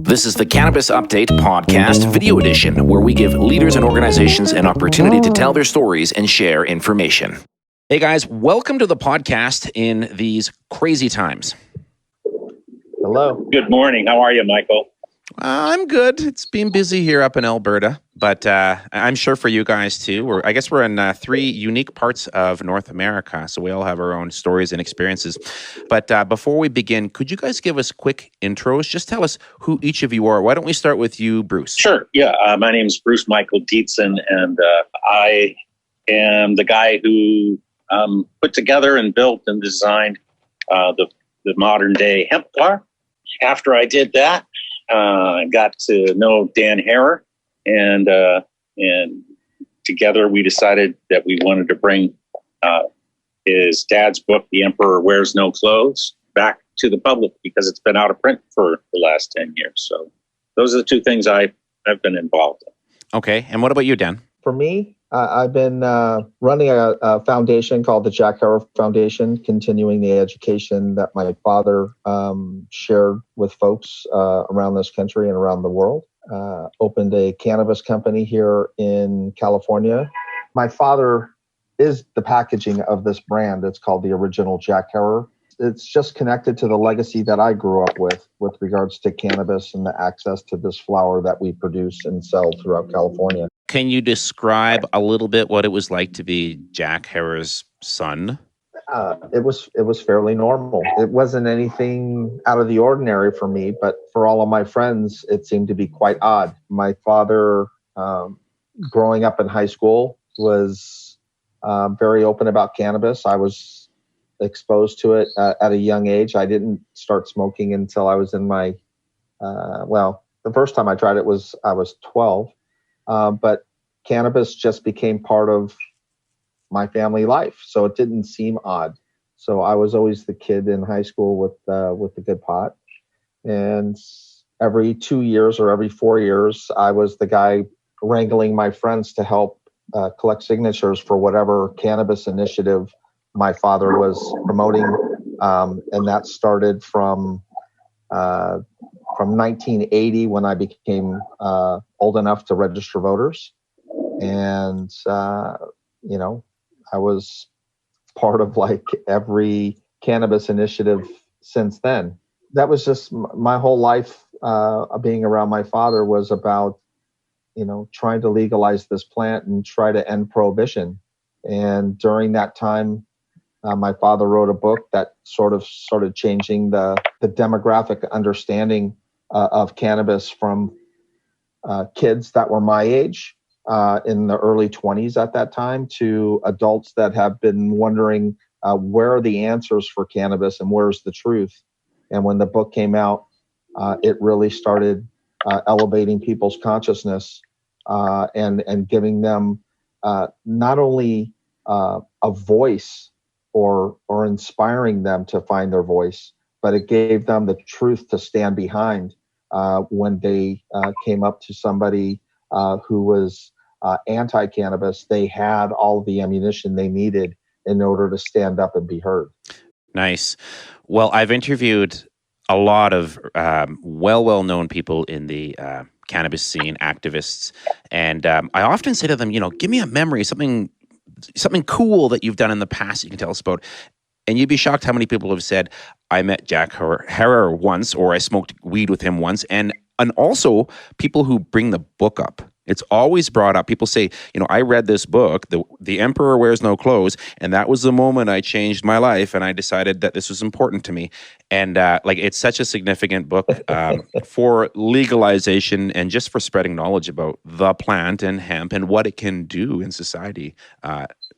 This is the Cannabis Update Podcast Video Edition, where we give leaders and organizations an opportunity to tell their stories and share information. Hey guys, welcome to the podcast in these crazy times. Hello. Good morning. How are you, Michael? I'm good. It's been busy here up in Alberta, but I'm sure for you guys too. I guess we're in three unique parts of North America, so we all have our own stories and experiences. But before we begin, could you guys give us quick intros? Just tell us who each of you are. Why don't we start with you, Bruce? Sure. Yeah. My name is Bruce Michael Dietzen, and I am the guy who put together and built and designed the modern day hemp bar. After I did that, I got to know Dan Harrer, and together we decided that we wanted to bring his dad's book, The Emperor Wears No Clothes, back to the public because it's been out of print for the last 10 years. So those are the two things I've been involved in. Okay. And what about you, Dan? For me, I've been running a foundation called the Jack Harrer Foundation, continuing the education that my father shared with folks around this country and around the world. Opened a cannabis company here in California. My father is the packaging of this brand. It's called the Original Jack Harrer. It's just connected to the legacy that I grew up with regards to cannabis and the access to this flower that we produce and sell throughout California. Can you describe a little bit what it was like to be Jack Harrer's son? It was fairly normal. It wasn't anything out of the ordinary for me, but for all of my friends, it seemed to be quite odd. My father, growing up in high school, was very open about cannabis. I was exposed to it at a young age. I didn't start smoking until I was in my, the first time I tried it was I was 12. But cannabis just became part of my family life, so it didn't seem odd. So I was always the kid in high school with the good pot, and every 2 years or every 4 years, I was the guy wrangling my friends to help collect signatures for whatever cannabis initiative my father was promoting, and that started from 1980 when I became old enough to register voters. And, I was part of like every cannabis initiative since then. That was just my whole life. Being around my father was about, trying to legalize this plant and try to end prohibition. And during that time, my father wrote a book that sort of started changing the demographic understanding of cannabis from kids that were my age in the early 20s at that time to adults that have been wondering where are the answers for cannabis and where's the truth. And when the book came out, it really started elevating people's consciousness and giving them not only a voice or inspiring them to find their voice, but it gave them the truth to stand behind when they came up to somebody who was anti-cannabis. They had all of the ammunition they needed in order to stand up and be heard. Nice. Well, I've interviewed a lot of well-known people in the cannabis scene, activists, and I often say to them, give me a memory, something cool that you've done in the past that you can tell us about. And you'd be shocked how many people have said, I met Jack Harrer once, or I smoked weed with him once. And also people who bring the book up. It's always brought up. People say, I read this book, The Emperor Wears No Clothes, and that was the moment I changed my life, and I decided that this was important to me. And it's such a significant book for legalization and just for spreading knowledge about the plant and hemp and what it can do in society,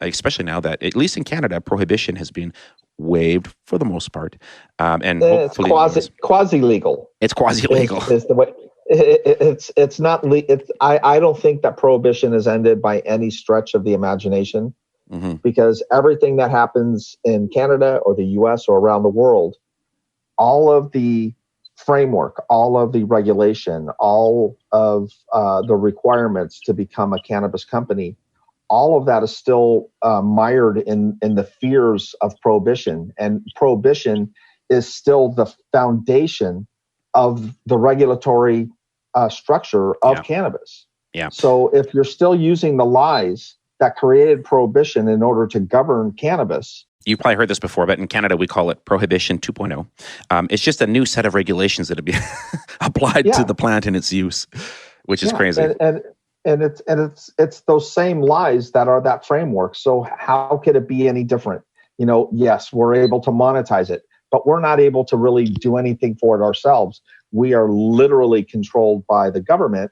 especially now that, at least in Canada, prohibition has been waived for the most part. And it's quasi-legal. It's quasi-legal. Is the way. It's not. I don't think that prohibition is ended by any stretch of the imagination, because everything that happens in Canada or the U.S. or around the world, all of the framework, all of the regulation, all of the requirements to become a cannabis company, all of that is still mired in the fears of prohibition, and prohibition is still the foundation of the regulatory structure of cannabis. Yeah. So if you're still using the lies that created prohibition in order to govern cannabis. You've probably heard this before, but in Canada, we call it Prohibition 2.0. It's just a new set of regulations that have been applied to the plant and its use, which is crazy. And it's those same lies that are that framework. So how could it be any different? Yes, we're able to monetize it, but we're not able to really do anything for it ourselves. We are literally controlled by the government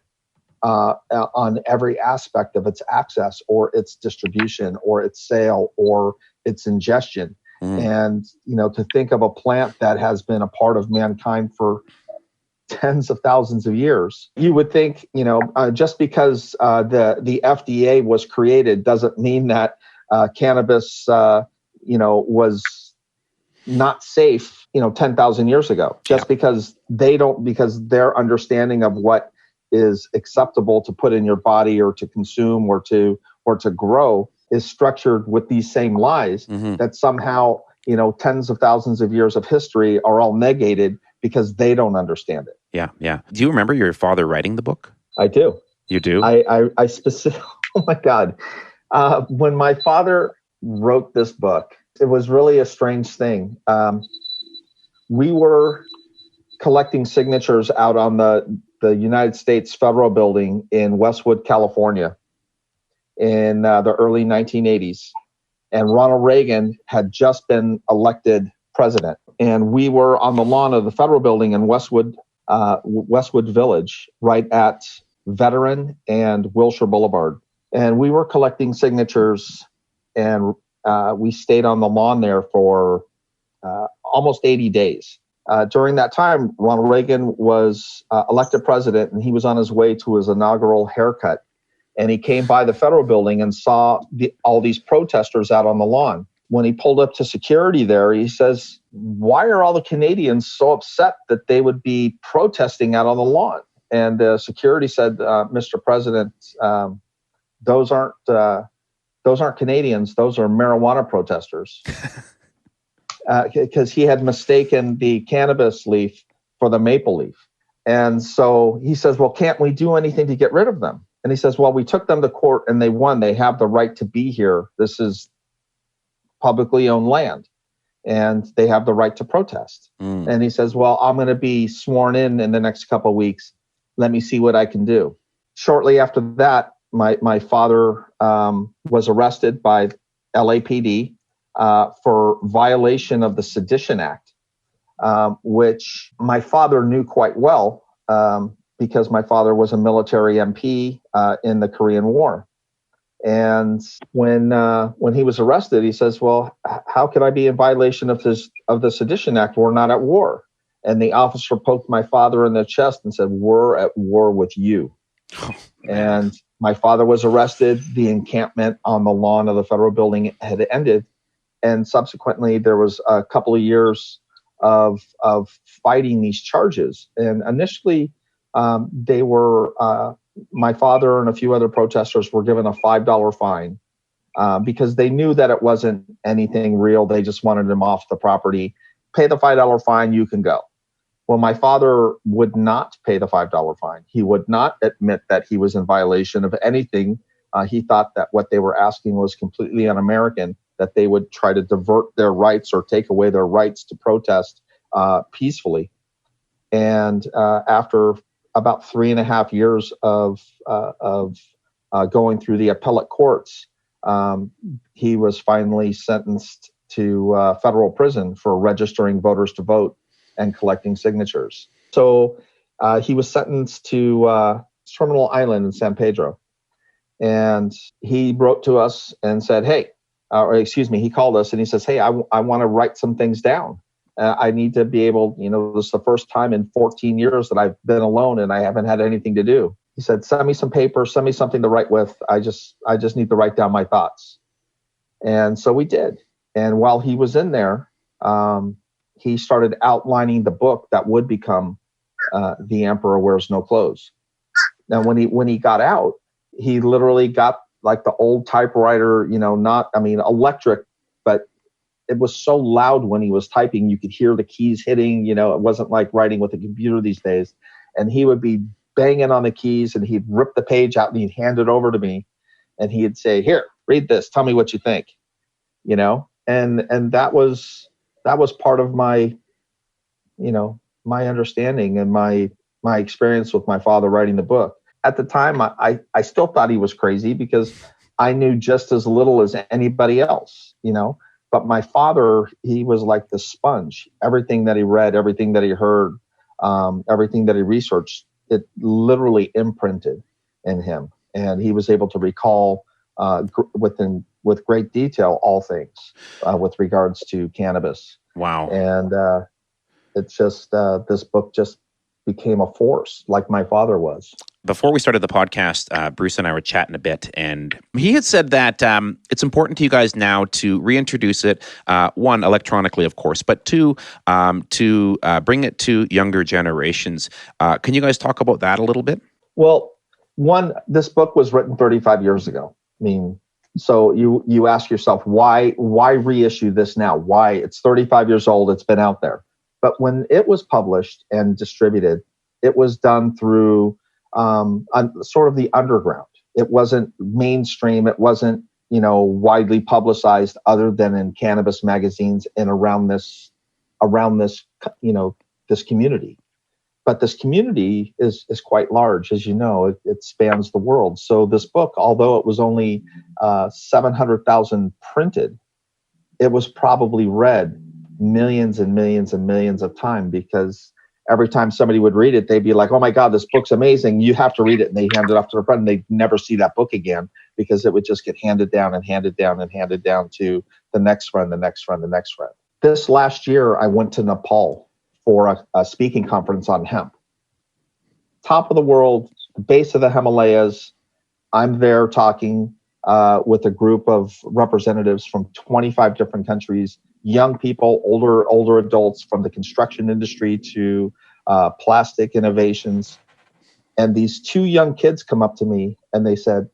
on every aspect of its access or its distribution or its sale or its ingestion. And, to think of a plant that has been a part of mankind for tens of thousands of years, you would think, just because the FDA was created doesn't mean that cannabis, was not safe, 10,000 years ago, just because their understanding of what is acceptable to put in your body or to consume or to grow is structured with these same lies that somehow, tens of thousands of years of history are all negated because they don't understand it. Yeah. Yeah. Do you remember your father writing the book? I do. You do? I specifically, oh my God. When my father wrote this book, it was really a strange thing. We were collecting signatures out on the United States Federal Building in Westwood, California in the early 1980s. And Ronald Reagan had just been elected president. And we were on the lawn of the Federal Building in Westwood Village, right at Veteran and Wilshire Boulevard. And we were collecting signatures, and we stayed on the lawn there for almost 80 days. During that time, Ronald Reagan was elected president, and he was on his way to his inaugural haircut. And he came by the Federal Building and saw all these protesters out on the lawn. When he pulled up to security there, he says, "Why are all the Canadians so upset that they would be protesting out on the lawn?" And security said, "Mr. President, those aren't Canadians. Those are marijuana protesters." Because he had mistaken the cannabis leaf for the maple leaf. And so he says, "Well, can't we do anything to get rid of them?" And he says, "Well, we took them to court and they won. They have the right to be here. This is publicly owned land and they have the right to protest." And he says, "Well, I'm going to be sworn in the next couple of weeks. Let me see what I can do." Shortly after that, my father was arrested by LAPD for violation of the Sedition Act, which my father knew quite well because my father was a military MP in the Korean War. And when he was arrested, he says, "Well, how could I be in violation of the Sedition Act? We're not at war." And the officer poked my father in the chest and said, "We're at war with you." And my father was arrested. The encampment on the lawn of the Federal Building had ended. And subsequently, there was a couple of years of fighting these charges. And initially, they were my father and a few other protesters were given a $5 fine because they knew that it wasn't anything real. They just wanted him off the property. Pay the $5 fine, you can go. Well, my father would not pay the $5 fine. He would not admit that he was in violation of anything. He thought that what they were asking was completely un-American, that they would try to divert their rights or take away their rights to protest peacefully. And after about 3.5 years of going through the appellate courts, he was finally sentenced to federal prison for registering voters to vote and collecting signatures. So he was sentenced to Terminal Island in San Pedro. And he wrote to us and said, "Hey," he called us and he says, "Hey, I want to write some things down. I need to be able, this is the first time in 14 years that I've been alone and I haven't had anything to do." He said, "Send me some paper, send me something to write with. I just need to write down my thoughts." And so we did. And while he was in there, he started outlining the book that would become The Emperor Wears No Clothes. Now, when he got out, he literally got like the old typewriter, electric, but it was so loud when he was typing. You could hear the keys hitting. You know, it wasn't like writing with a computer these days. And he would be banging on the keys, and he'd rip the page out and he'd hand it over to me, and he'd say, "Here, read this. Tell me what you think." You know, and that was part of my, you know, my understanding and my experience with my father writing the book. At the time, I still thought he was crazy because I knew just as little as anybody else, you know. But my father, he was like the sponge. Everything that he read, everything that he heard, everything that he researched, it literally imprinted in him. And he was able to recall with great detail all things with regards to cannabis. Wow. And it's just, this book just became a force like my father was. Before we started the podcast, Bruce and I were chatting a bit, and he had said that it's important to you guys now to reintroduce it, one, electronically, of course, but two, to bring it to younger generations. Can you guys talk about that a little bit? Well, one, this book was written 35 years ago. I mean, so you ask yourself, why reissue this now? Why? It's 35 years old. It's been out there. But when it was published and distributed, it was done through sort of the underground. It wasn't mainstream. It wasn't, you know, widely publicized other than in cannabis magazines and around this, you know, this community. But this community is quite large, as you know. It spans the world. So this book, although it was only 700,000 printed, it was probably read millions and millions and millions of times, because every time somebody would read it, they'd be like, "Oh my God, this book's amazing. You have to read it." And they hand it off to their friend, and they'd never see that book again, because it would just get handed down and handed down and handed down to the next friend, the next friend, the next friend. This last year, I went to Nepal for a speaking conference on hemp. Top of the world, the base of the Himalayas. I'm there talking with a group of representatives from 25 different countries, young people, older adults, from the construction industry to plastic innovations. And these two young kids come up to me and they said,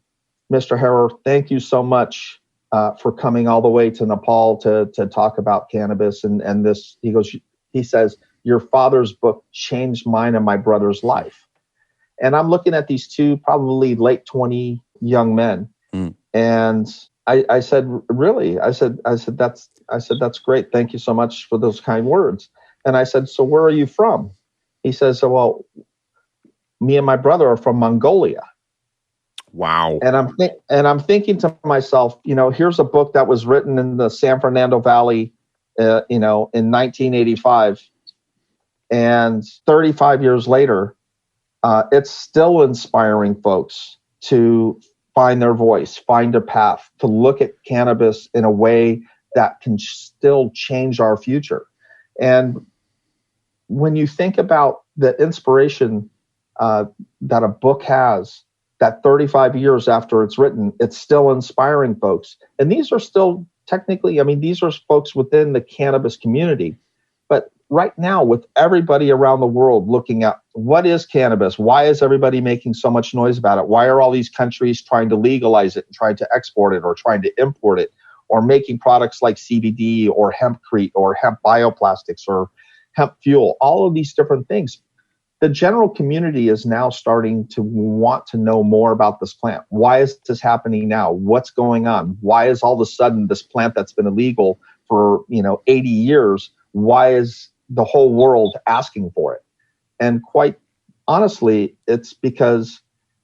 "Mr. Harrer, thank you so much for coming all the way to Nepal to talk about cannabis." And this, he says, "Your father's book changed mine and my brother's life." And I'm looking at these two probably late 20 young men. And I said, "Really?" I said, that's great. Thank you so much for those kind words. And I said, "So where are you from?" He says, "Well, me and my brother are from Mongolia." Wow. And I'm thinking to myself, you know, here's a book that was written in the San Fernando Valley, you know, in 1985. And 35 years later, it's still inspiring folks to find their voice, find a path, to look at cannabis in a way that can still change our future. And when you think about the inspiration that a book has, that 35 years after it's written, it's still inspiring folks. And these are still technically, I mean, these are folks within the cannabis community. But right now, with everybody around the world looking at what is cannabis, why is everybody making so much noise about it? Why are all these countries trying to legalize it and trying to export it or trying to import it, or making products like CBD or hempcrete or hemp bioplastics or hemp fuel, all of these different things? The general community is now starting to want to know more about this plant. Why is this happening now? What's going on? Why is all of a sudden this plant that's been illegal for 80 years, why is the whole world asking for it? And quite honestly, it's because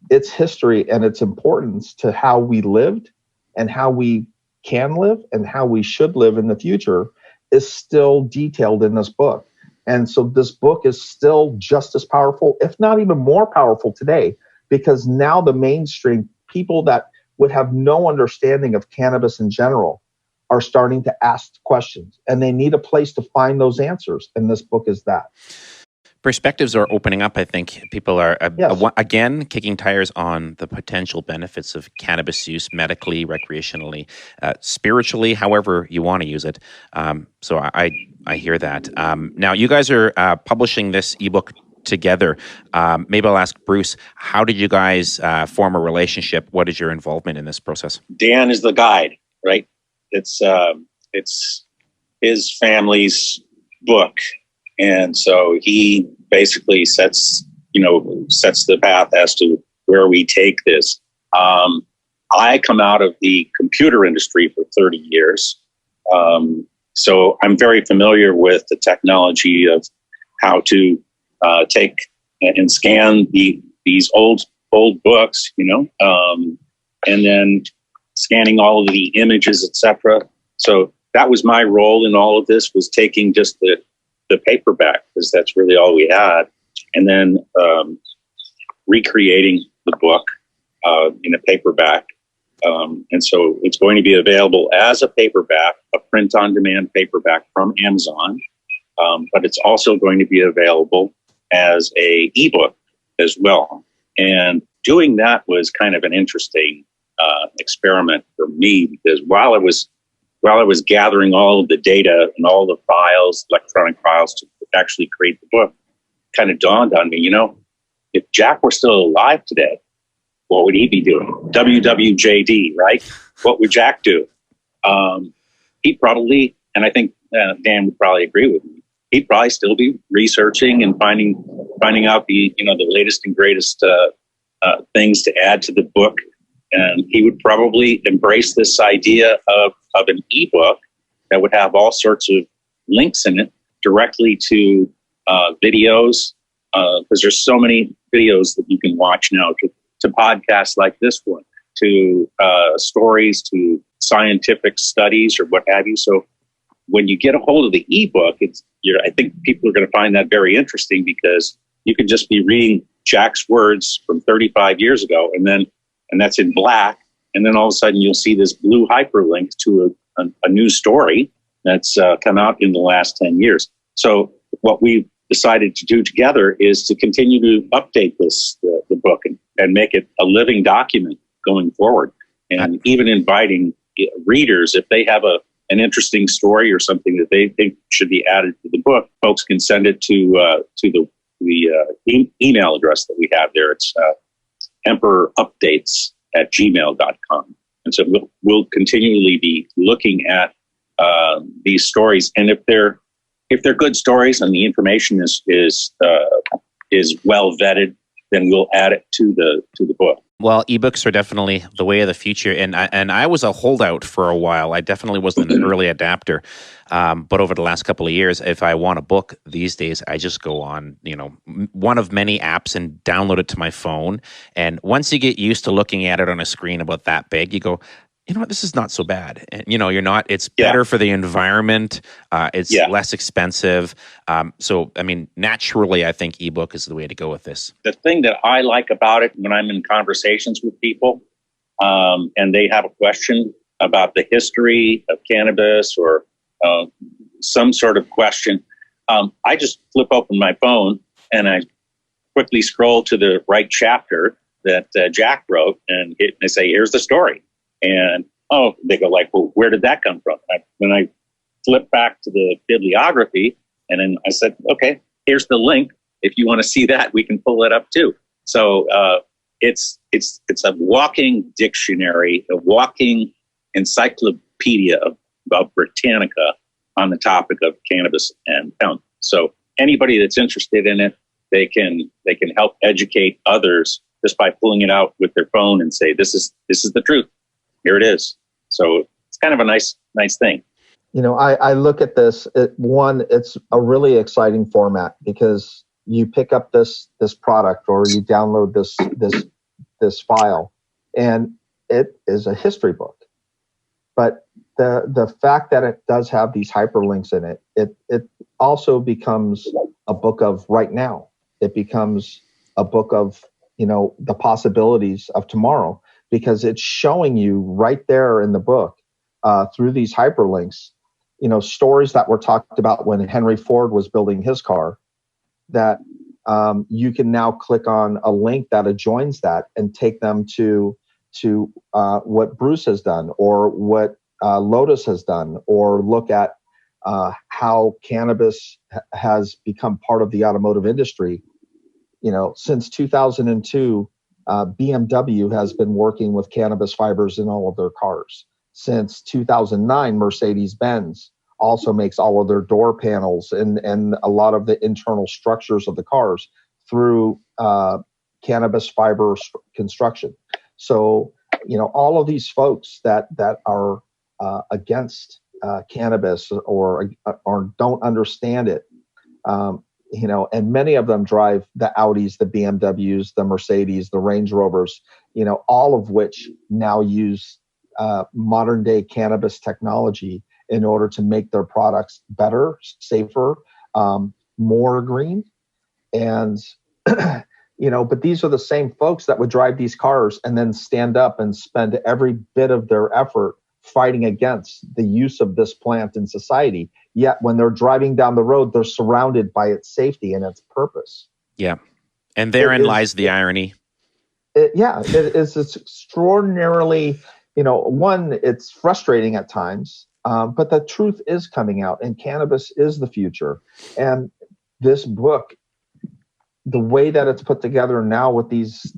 its history and its importance to how we lived and how we can live and how we should live in the future is still detailed in this book. And so this book is still just as powerful, if not even more powerful today, because now the mainstream people that would have no understanding of cannabis in general are starting to ask questions, and they need a place to find those answers. And this book is that. Perspectives are opening up. I think people are, Yes. again, kicking tires on the potential benefits of cannabis use medically, recreationally, spiritually, however you want to use it. So I hear that. Now, you guys are publishing this ebook together. Maybe I'll ask Bruce, how did you guys form a relationship? What is your involvement in this process? Dan is the guide, right? It's his family's book. And so he basically sets the path as to where we take this. I come out of the computer industry for 30 years. So I'm very familiar with the technology of how to take and scan these old books, and then scanning all of the images, etc. So that was my role in all of this, was taking just the paperback, because that's really all we had, and then recreating the book in a paperback. And so it's going to be available as a paperback, a print-on-demand paperback from Amazon, but it's also going to be available as a ebook as well. And doing that was kind of an interesting experiment for me, because while I was gathering all of the data and all the files, electronic files, to actually create the book, kind of dawned on me, if Jack were still alive today, what would he be doing? WWJD, right? What would Jack do? He'd probably, and I think Dan would probably agree with me, he'd probably still be researching and finding out the latest and greatest things to add to the book. And he would probably embrace this idea of an ebook that would have all sorts of links in it directly to videos, because there's so many videos that you can watch now, to podcasts like this one, to stories, to scientific studies, or what have you. So when you get a hold of the ebook, I think people are going to find that very interesting, because you can just be reading Jack's words from 35 years ago, and that's in black, and then all of a sudden you'll see this blue hyperlink to a new story that's come out in the last 10 years. So what we've decided to do together is to continue to update the book and make it a living document going forward, and even inviting readers, if they have an interesting story or something that they think should be added to the book, folks can send it to the email address that we have there. It's emperorupdates@gmail.com. And so we'll continually be looking at these stories, and if they're good stories and the information is well vetted, then we'll add it to the book. Well, ebooks are definitely the way of the future, and I was a holdout for a while. I definitely wasn't an early adapter, but over the last couple of years, if I want a book these days, I just go on one of many apps and download it to my phone. And once you get used to looking at it on a screen about that big, you go, this is not so bad. And, you're not, it's better for the environment. It's less expensive. So, naturally, I think ebook is the way to go with this. The thing that I like about it, when I'm in conversations with people, and they have a question about the history of cannabis, or some sort of question, I just flip open my phone and I quickly scroll to the right chapter that Jack wrote, and I say, here's the story. And, they go like, well, where did that come from? When I flip back to the bibliography, and then I said, okay, here's the link. If you want to see that, we can pull it up too. So it's a walking dictionary, a walking encyclopedia about Britannica on the topic of cannabis and hemp. So anybody that's interested in it, they can help educate others just by pulling it out with their phone and say, this is the truth. Here it is. So it's kind of a nice thing. I look at this. It's a really exciting format, because you pick up this product, or you download this file, and it is a history book. But the fact that it does have these hyperlinks in it, it also becomes a book of right now. It becomes a book of the possibilities of tomorrow, because it's showing you right there in the book, through these hyperlinks, stories that were talked about when Henry Ford was building his car, that you can now click on a link that adjoins that and take them to what Bruce has done, or what Lotus has done, or look at how cannabis has become part of the automotive industry. Since 2002, BMW has been working with cannabis fibers in all of their cars. Since 2009, Mercedes-Benz also makes all of their door panels and a lot of the internal structures of the cars through cannabis fiber construction. So, all of these folks that are against cannabis or don't understand it, and many of them drive the Audis, the BMWs, the Mercedes, the Range Rovers, all of which now use modern day cannabis technology in order to make their products better, safer, more green. And, but these are the same folks that would drive these cars and then stand up and spend every bit of their effort fighting against the use of this plant in society. Yet when they're driving down the road, they're surrounded by its safety and its purpose. Yeah. And therein lies the irony. It is. It's extraordinarily, one, it's frustrating at times, but the truth is coming out, and cannabis is the future. And this book, the way that it's put together now with these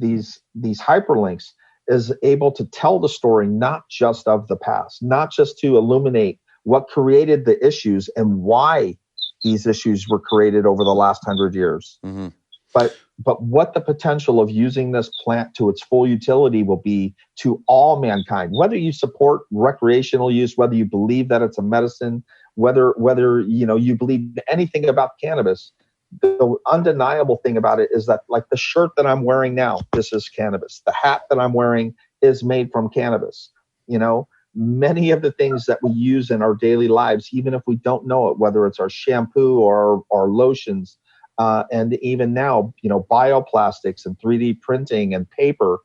hyperlinks, is able to tell the story not just of the past, not just to illuminate what created the issues and why these issues were created over the last 100 years, mm-hmm. but what the potential of using this plant to its full utility will be to all mankind, whether you support recreational use, whether you believe that it's a medicine, whether you believe anything about cannabis. The undeniable thing about it is that, like the shirt that I'm wearing now, this is cannabis. The hat that I'm wearing is made from cannabis. Many of the things that we use in our daily lives, even if we don't know it, whether it's our shampoo or our lotions, and even now, bioplastics and 3D printing and paper,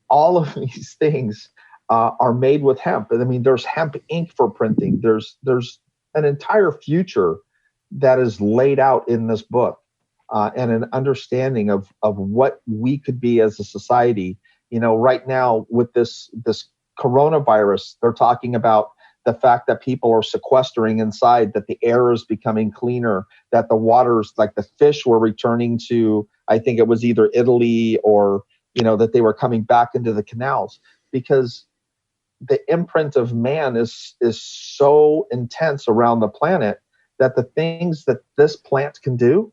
all of these things are made with hemp. I mean, there's hemp ink for printing. There's an entire future that is laid out in this book, and an understanding of what we could be as a society. Right now with this coronavirus, they're talking about the fact that people are sequestering inside, that the air is becoming cleaner, that the waters, like the fish, were returning to, I think it was either Italy or, that they were coming back into the canals, because the imprint of man is so intense around the planet that the things that this plant can do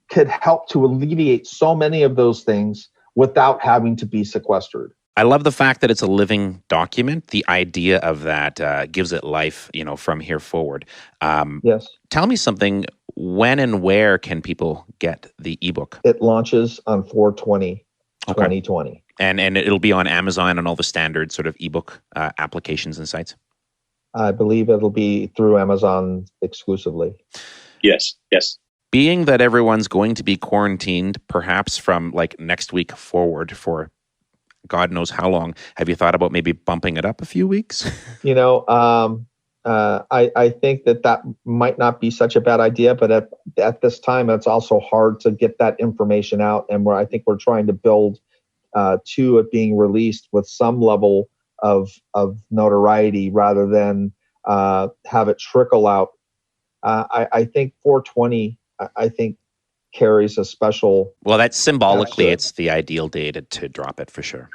could help to alleviate so many of those things without having to be sequestered. I love the fact that it's a living document. The idea of that gives it life, from here forward. Yes. Tell me something. When and where can people get the ebook? It launches on 4/20, 2020. And it'll be on Amazon and all the standard sort of ebook applications and sites? I believe it'll be through Amazon exclusively. Yes. Being that everyone's going to be quarantined, perhaps from like next week forward for God knows how long, have you thought about maybe bumping it up a few weeks? I think that might not be such a bad idea, but at this time, it's also hard to get that information out. And I think we're trying to build to it being released with some level of notoriety rather than have it trickle out. I think 4/20, I think, carries a special. Well, that's symbolically, it's the ideal day to drop it for sure.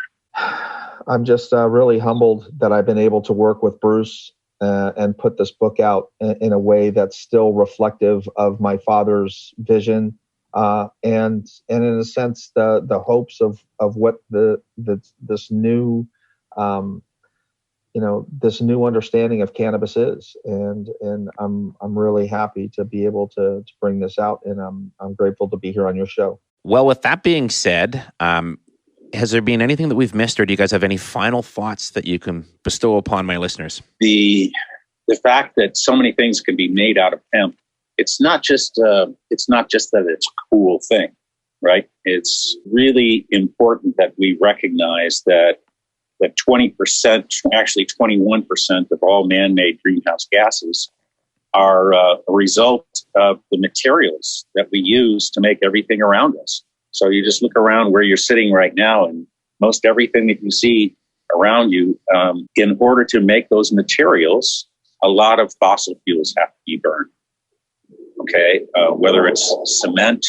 I'm just really humbled that I've been able to work with Bruce and put this book out in a way that's still reflective of my father's vision, and in a sense the hopes of what this new this new understanding of cannabis is, and I'm really happy to be able to bring this out, and I'm grateful to be here on your show. Well, with that being said, has there been anything that we've missed, or do you guys have any final thoughts that you can bestow upon my listeners? The fact that so many things can be made out of hemp, it's not just that it's a cool thing, right? It's really important that we recognize that 20%, actually 21% of all man-made greenhouse gases are a result of the materials that we use to make everything around us. So you just look around where you're sitting right now, and most everything that you see around you, in order to make those materials, a lot of fossil fuels have to be burned. Okay, whether it's cement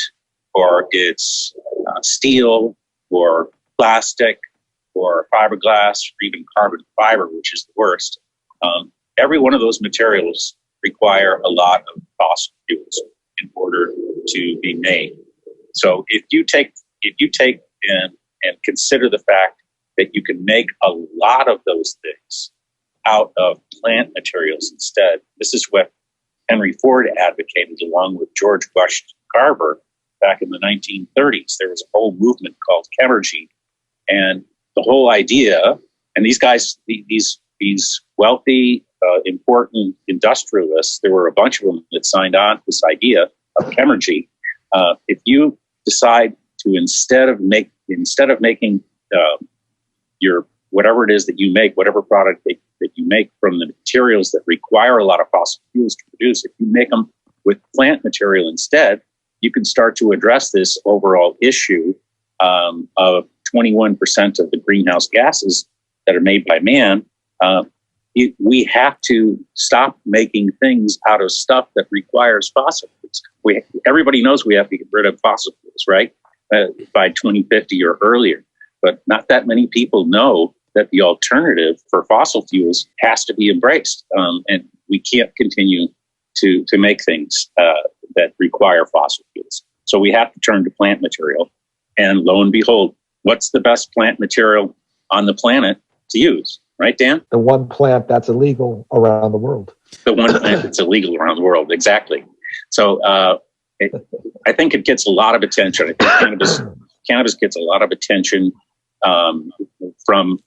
or it's steel or plastic or fiberglass or even carbon fiber, which is the worst. every one of those materials require a lot of fossil fuels in order to be made. So if you take and consider the fact that you can make a lot of those things out of plant materials instead, this is what Henry Ford advocated along with George Washington Carver back in the 1930s. There was a whole movement called Chemergy, and the whole idea, and these guys, these wealthy, important industrialists, there were a bunch of them that signed on to this idea of Chemergy. If you decide to instead of making your whatever it is that you make, whatever product that you make from the materials that require a lot of fossil fuels to produce, if you make them with plant material instead, you can start to address this overall issue of 21% of the greenhouse gases that are made by man. We have to stop making things out of stuff that requires fossil fuels. Everybody knows we have to get rid of fossil fuels, right? By 2050 or earlier. But not that many people know that the alternative for fossil fuels has to be embraced. And we can't continue to make things that require fossil fuels. So we have to turn to plant material. And lo and behold, what's the best plant material on the planet to use? Right, Dan? The one plant that's illegal around the world. The one plant that's illegal around the world, exactly. So I think it gets a lot of attention. I think cannabis gets a lot of attention from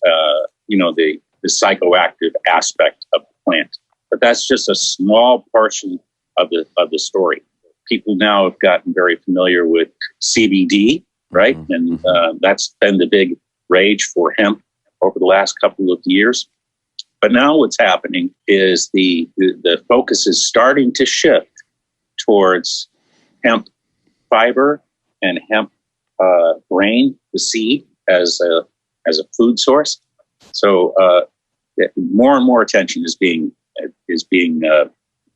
the psychoactive aspect of the plant, but that's just a small portion of the story. People now have gotten very familiar with CBD, right, and that's been the big rage for hemp over the last couple of years. But now what's happening is the focus is starting to shift towards hemp fiber and hemp grain, the seed, as a food source. So more and more attention is being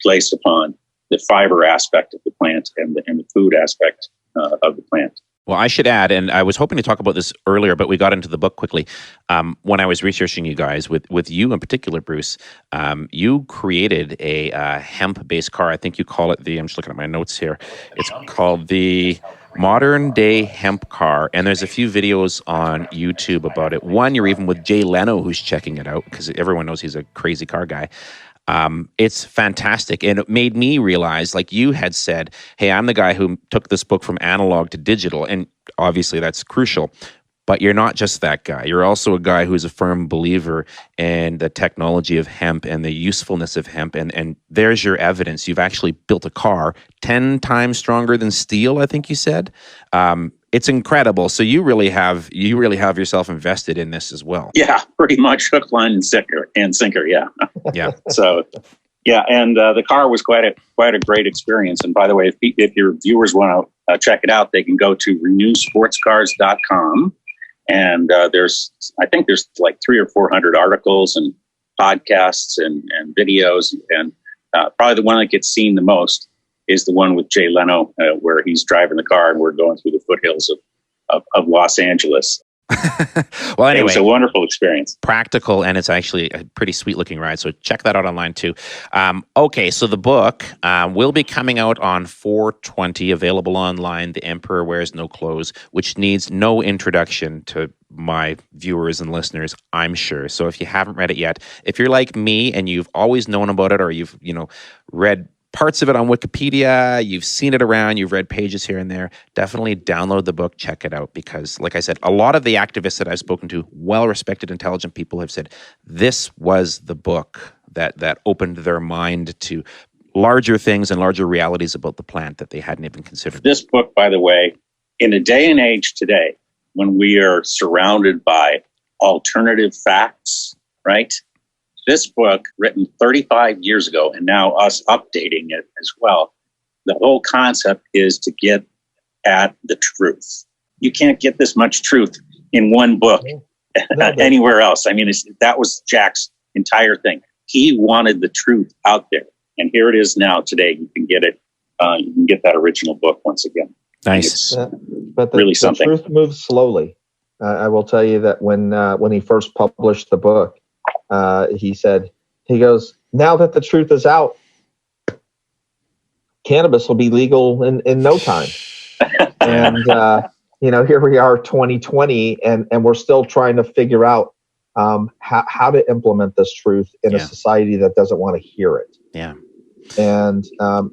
placed upon the fiber aspect of the plant and the food aspect of the plant. Well, I should add, and I was hoping to talk about this earlier, but we got into the book quickly. When I was researching you guys, with you in particular, Bruce, you created a hemp-based car. I think you call it I'm just looking at my notes here. It's called the Modern Day Hemp Car, and there's a few videos on YouTube about it. One, you're even with Jay Leno, who's checking it out, because everyone knows he's a crazy car guy. It's fantastic. And it made me realize, like you had said, hey, I'm the guy who took this book from analog to digital. And obviously that's crucial. But you're not just that guy. You're also a guy who's a firm believer in the technology of hemp and the usefulness of hemp. And there's your evidence. You've actually built a car 10 times stronger than steel, I think you said. It's incredible. So you really have yourself invested in this as well. Yeah, pretty much hook, line, and sinker. Yeah. Yeah. So, yeah, and the car was quite a great experience. And by the way, if your viewers want to check it out, they can go to renewsportscars.com. And there's like 300 or 400 articles and podcasts and videos. And probably the one that gets seen the most is the one with Jay Leno, where he's driving the car and we're going through the foothills of Los Angeles. Well, anyway, it was a wonderful experience. Practical, and it's actually a pretty sweet looking ride. So check that out online too. Okay, so the book will be coming out on 4/20, available online. The Emperor Wears No Clothes, which needs no introduction to my viewers and listeners, I'm sure. So if you haven't read it yet, if you're like me and you've always known about it, or you've read parts of it on Wikipedia, you've seen it around, you've read pages here and there, definitely download the book, check it out, because like I said, a lot of the activists that I've spoken to, well-respected, intelligent people, have said this was the book that opened their mind to larger things and larger realities about the plant that they hadn't even considered. This book, by the way, in a day and age today, when we are surrounded by alternative facts, right? This book, written 35 years ago, and now us updating it as well, the whole concept is to get at the truth. You can't get this much truth in one book anywhere else. I mean, that was Jack's entire thing. He wanted the truth out there. And here it is now today. You can get it. You can get that original book once again. Nice. But really something. The truth moves slowly. I will tell you that when he first published the book, he said, he goes, now that the truth is out, cannabis will be legal in no time. And, here we are 2020 and we're still trying to figure out how to implement this truth in a society that doesn't want to hear it. Yeah. And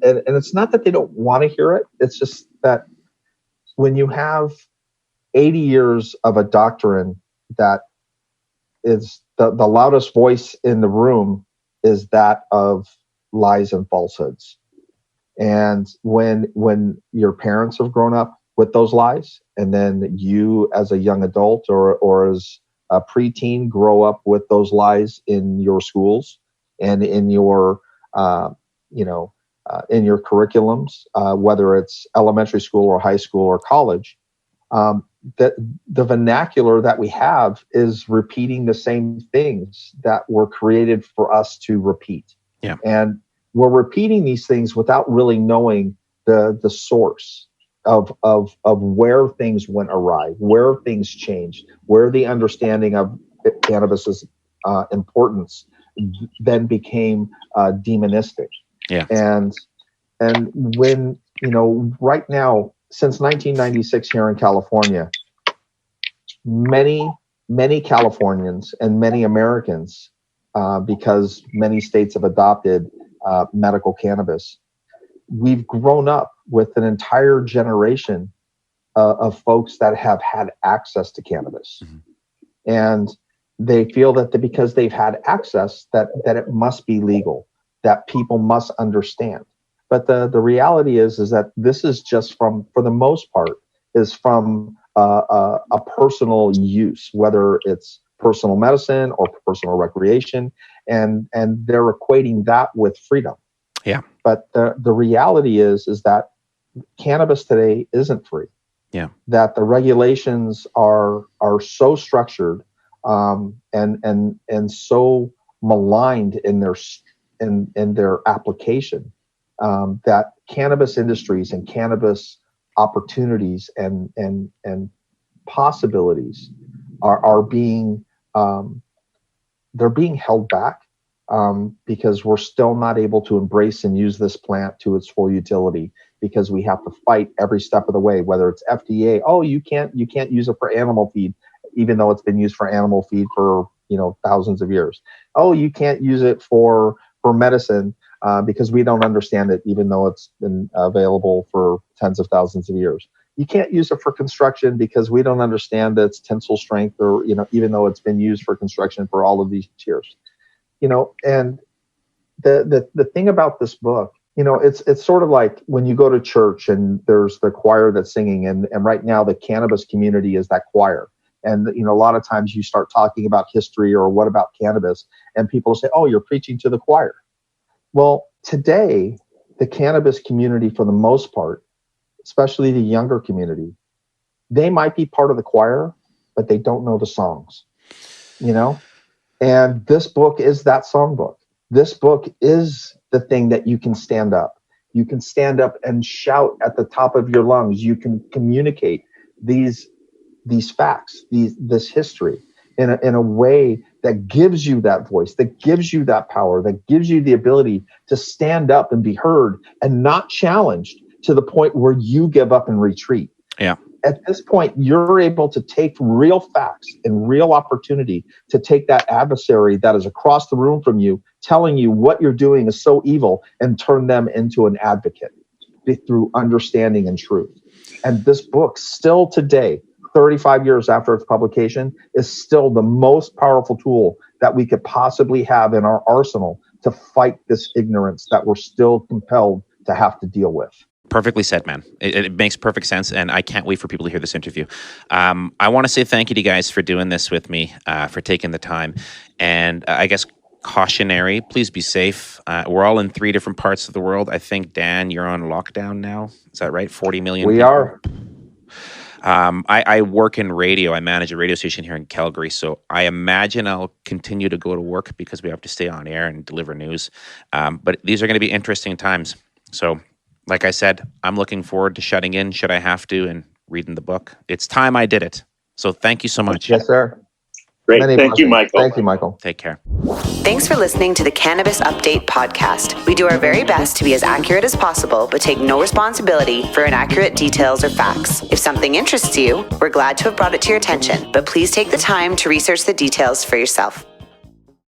it's not that they don't want to hear it. It's just that when you have 80 years of a doctrine that is the loudest voice in the room is that of lies and falsehoods. And when your parents have grown up with those lies, and then you as a young adult or as a preteen grow up with those lies in your schools and in your in your curriculums, whether it's elementary school or high school or college, that the vernacular that we have is repeating the same things that were created for us to repeat. Yeah. And we're repeating these things without really knowing the source of where things went awry, where things changed, where the understanding of cannabis's importance then became demonistic. Yeah. And when, right now, since 1996 here in California, many Californians and many Americans, because many states have adopted medical cannabis, we've grown up with an entire generation of folks that have had access to cannabis. Mm-hmm. And they feel that because they've had access, that it must be legal, that people must understand. But the reality is that this is just for the most part, is from a personal use, whether it's personal medicine or personal recreation, and they're equating that with freedom. Yeah. But the reality is that cannabis today isn't free. Yeah. That the regulations are so structured and so maligned in their application, that cannabis industries and cannabis opportunities and possibilities are being they're being held back because we're still not able to embrace and use this plant to its full utility, because we have to fight every step of the way, whether it's FDA, you can't use it for animal feed, even though it's been used for animal feed for thousands of years. You can't use it for medicine because we don't understand it, even though it's been available for tens of thousands of years. You can't use it for construction because we don't understand its tensile strength, or even though it's been used for construction for all of these years. And the thing about this book, it's sort of like when you go to church and there's the choir that's singing, and right now the cannabis community is that choir. And a lot of times you start talking about history or what about cannabis, and people say, you're preaching to the choir. Well, today, the cannabis community, for the most part, especially the younger community, they might be part of the choir, but they don't know the songs, And this book is that songbook. This book is the thing that you can stand up. You can stand up and shout at the top of your lungs. You can communicate these facts, this history in a way that gives you that voice, that gives you that power, that gives you the ability to stand up and be heard and not challenged to the point where you give up and retreat. Yeah. At this point, you're able to take real facts and real opportunity to take that adversary that is across the room from you, telling you what you're doing is so evil, and turn them into an advocate through understanding and truth. And this book still today, 35 years after its publication, is still the most powerful tool that we could possibly have in our arsenal to fight this ignorance that we're still compelled to have to deal with. Perfectly said, man. It makes perfect sense, and I can't wait for people to hear this interview. I want to say thank you to you guys for doing this with me, for taking the time. And I guess cautionary, please be safe. We're all in 3 different parts of the world. I think, Dan, you're on lockdown now. Is that right? 40 million We people? are. I work in radio. I manage a radio station here in Calgary. So I imagine I'll continue to go to work because we have to stay on air and deliver news. But these are going to be interesting times. So like I said, I'm looking forward to shutting in, should I have to, and reading the book. It's time I did it. So thank you so much. Yes, sir. Great. Many Thank you, blessings. Michael. Thank you, Michael. Take care. Thanks for listening to the Cannabis Update podcast. We do our very best to be as accurate as possible, but take no responsibility for inaccurate details or facts. If something interests you, we're glad to have brought it to your attention, but please take the time to research the details for yourself.